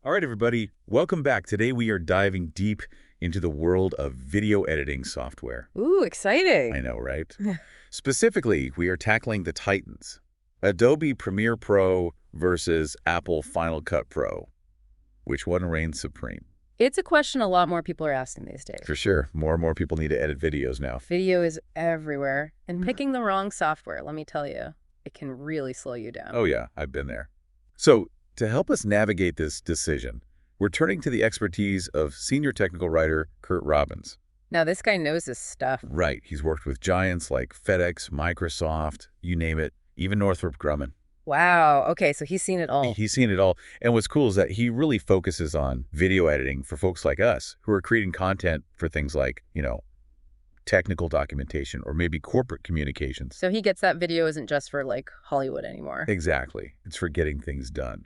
All right, everybody, welcome back. Today we are diving deep into the world of video editing software. Ooh, exciting. I know, right? Specifically, we are tackling the titans. Adobe Premiere Pro versus Apple Final Cut Pro. Which one reigns supreme? It's a question a lot more people are asking these days. For sure. More and more people need to edit videos now. Video is everywhere, and picking the wrong software, let me tell you, it can really slow you down. Oh yeah, I've been there. So, to help us navigate this decision, we're turning to the expertise of senior technical writer Curt Robbins. Now, this guy knows his stuff. Right. He's worked with giants like FedEx, Microsoft, you name it, even Northrop Grumman. Wow. Okay, so he's seen it all. He's seen it all. And what's cool is that he really focuses on video editing for folks like us who are creating content for things like, technical documentation or maybe corporate communications. So he gets that video isn't just for, like, Hollywood anymore. Exactly. It's for getting things done.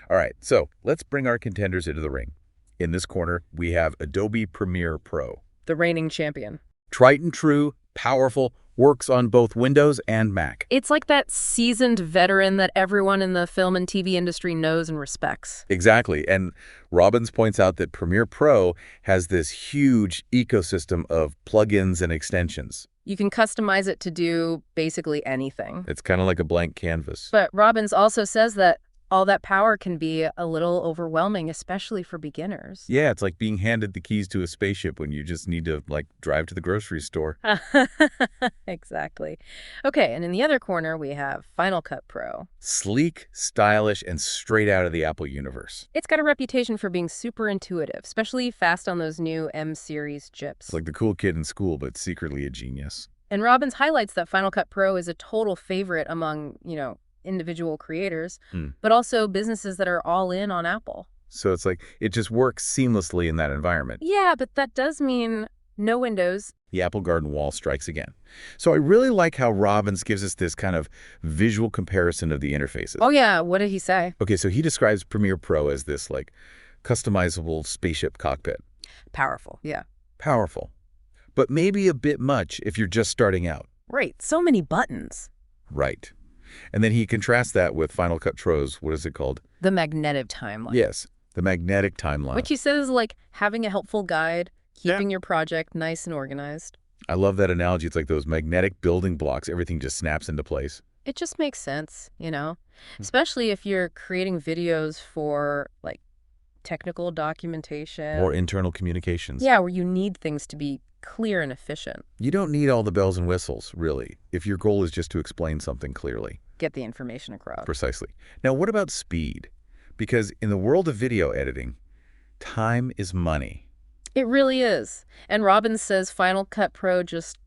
All right, so let's bring our contenders into the ring. In this corner, we have Adobe Premiere Pro. The reigning champion. Tried and true, powerful, works on both Windows and Mac. It's like that seasoned veteran that everyone in the film and TV industry knows and respects. Exactly. And Robbins points out that Premiere Pro has this huge ecosystem of plugins and extensions. You can customize it to do basically anything. It's kind of like a blank canvas. But Robbins also says that all that power can be a little overwhelming, especially for beginners. Yeah, it's like being handed the keys to a spaceship when you just need to, drive to the grocery store. Exactly. Okay, and in the other corner, we have Final Cut Pro. Sleek, stylish, and straight out of the Apple universe. It's got a reputation for being super intuitive, especially fast on those new M-series chips. It's like the cool kid in school, but secretly a genius. And Robbins highlights that Final Cut Pro is a total favorite among, individual creators, but also businesses that are all in on Apple. So it's like it just works seamlessly in that environment. Yeah, but that does mean no Windows. The Apple Garden wall strikes again. So I really like how Robbins gives us this kind of visual comparison of the interfaces. Oh yeah, what did he say? Okay, so he describes Premiere Pro as this customizable spaceship cockpit. Powerful, yeah. Powerful, but maybe a bit much if you're just starting out. Right, so many buttons. Right. And then he contrasts that with Final Cut Pro's, what is it called? The magnetic timeline. Yes, the magnetic timeline. Which he says is like having a helpful guide, keeping your project nice and organized. I love that analogy. It's like those magnetic building blocks. Everything just snaps into place. It just makes sense, especially if you're creating videos for, technical documentation. Or internal communications. Yeah, where you need things to be clear and efficient. You don't need all the bells and whistles, really, if your goal is just to explain something clearly. Get the information across. Precisely. Now, what about speed? Because in the world of video editing, time is money. It really is. And Robbins says Final Cut Pro just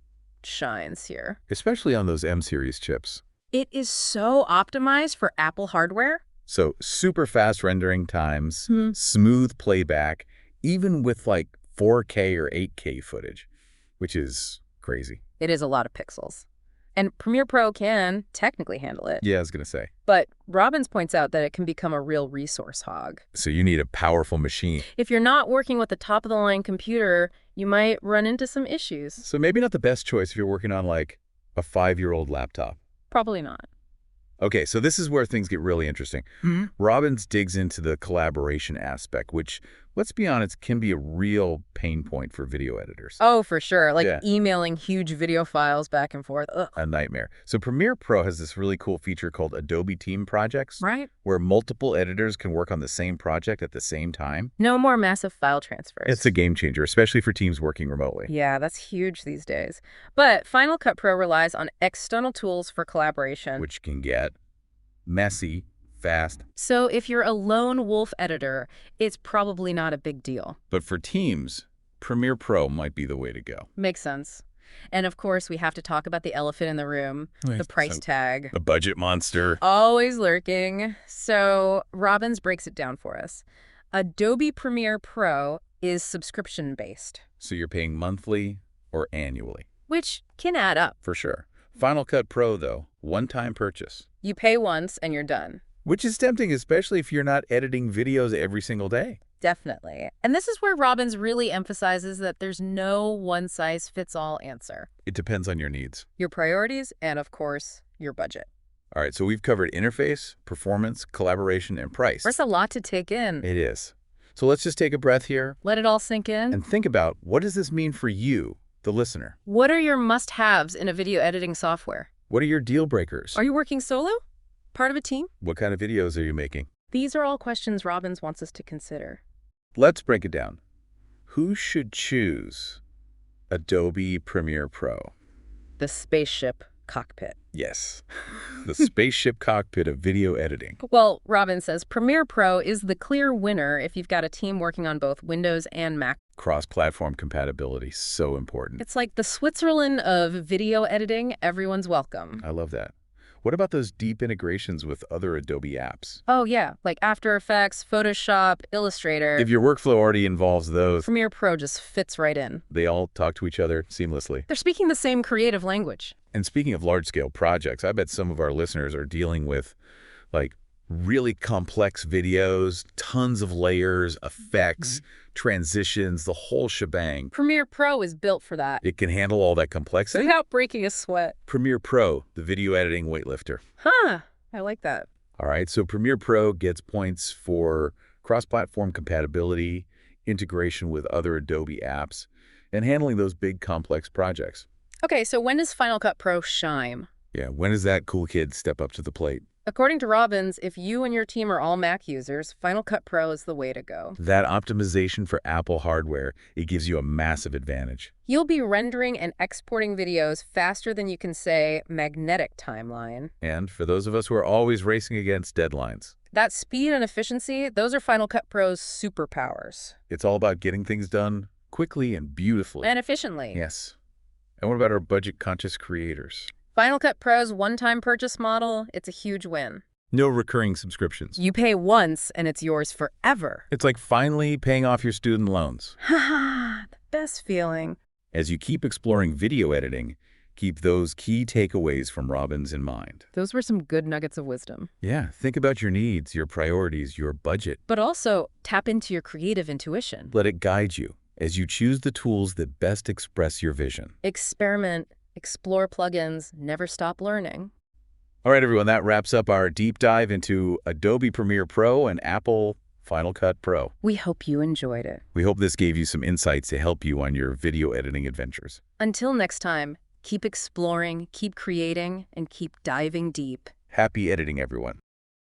shines here. Especially on those M-series chips. It is so optimized for Apple hardware. So super fast rendering times, smooth playback, even with 4K or 8K footage, which is crazy. It is a lot of pixels. And Premiere Pro can technically handle it. Yeah, I was going to say. But Robbins points out that it can become a real resource hog. So you need a powerful machine. If you're not working with a top-of-the-line computer, you might run into some issues. So maybe not the best choice if you're working on a 5-year-old laptop. Probably not. Okay, so this is where things get really interesting. Robbins digs into the collaboration aspect, which, let's be honest, can be a real pain point for video editors. Oh, for sure. Emailing huge video files back and forth. Ugh. A nightmare. So Premiere Pro has this really cool feature called Adobe Team Projects. Right. Where multiple editors can work on the same project at the same time. No more massive file transfers. It's a game changer, especially for teams working remotely. Yeah, that's huge these days. But Final Cut Pro relies on external tools for collaboration. Which can get messy, fast. So if you're a lone wolf editor, it's probably not a big deal. But for teams, Premiere Pro might be the way to go. Makes sense. And of course, we have to talk about the elephant in the room, the price tag. The budget monster. Always lurking. So Robbins breaks it down for us. Adobe Premiere Pro is subscription-based. So you're paying monthly or annually. Which can add up. For sure. Final Cut Pro, though, one-time purchase. You pay once and you're done. Which is tempting, especially if you're not editing videos every single day. Definitely. And this is where Robbins really emphasizes that there's no one-size-fits-all answer. It depends on your needs. Your priorities and, of course, your budget. All right, so we've covered interface, performance, collaboration, and price. There's a lot to take in. It is. So let's just take a breath here Let it all sink in. and think about, what does this mean for you, the listener? What are your must-haves in a video editing software? What are your deal breakers? Are you working solo? Part of a team? What kind of videos are you making? These are all questions Robbins wants us to consider. Let's break it down. Who should choose Adobe Premiere Pro? The spaceship cockpit. Yes, the spaceship cockpit of video editing. Well, Robbins says Premiere Pro is the clear winner if you've got a team working on both Windows and Mac. Cross-platform compatibility, so important. It's like the Switzerland of video editing. Everyone's welcome. I love that. What about those deep integrations with other Adobe apps? Oh, yeah, like After Effects, Photoshop, Illustrator. If your workflow already involves those, Premiere Pro just fits right in. they all talk to each other seamlessly. They're speaking the same creative language. And speaking of large-scale projects, I bet some of our listeners are dealing with, like, really complex videos, tons of layers, effects, transitions, the whole shebang. Premiere Pro is built for that. It can handle all that complexity. Without breaking a sweat. Premiere Pro, the video editing weightlifter. Huh, I like that. All right, so Premiere Pro gets points for cross-platform compatibility, integration with other Adobe apps, and handling those big, complex projects. Okay, so when does Final Cut Pro shine? Yeah, when does that cool kid step up to the plate? According to Robbins, if you and your team are all Mac users, Final Cut Pro is the way to go. That optimization for Apple hardware, it gives you a massive advantage. You'll be rendering and exporting videos faster than you can say magnetic timeline. And for those of us who are always racing against deadlines, That speed and efficiency, those are Final Cut Pro's superpowers. it's all about getting things done quickly and beautifully. And efficiently. Yes. And what about our budget-conscious creators? Final Cut Pro's one-time purchase model, it's a huge win. No recurring subscriptions. You pay once and it's yours forever. It's like finally paying off your student loans. Haha, the best feeling. As you keep exploring video editing, keep those key takeaways from Robbins in mind. Those were some good nuggets of wisdom. Yeah, think about your needs, your priorities, your budget. But also tap into your creative intuition. Let it guide you as you choose the tools that best express your vision. Experiment, explore plugins, never stop learning. All right, everyone, that wraps up our deep dive into Adobe Premiere Pro and Apple Final Cut Pro. We hope you enjoyed it. We hope this gave you some insights to help you on your video editing adventures. Until next time, keep exploring, keep creating, and keep diving deep. Happy editing, everyone.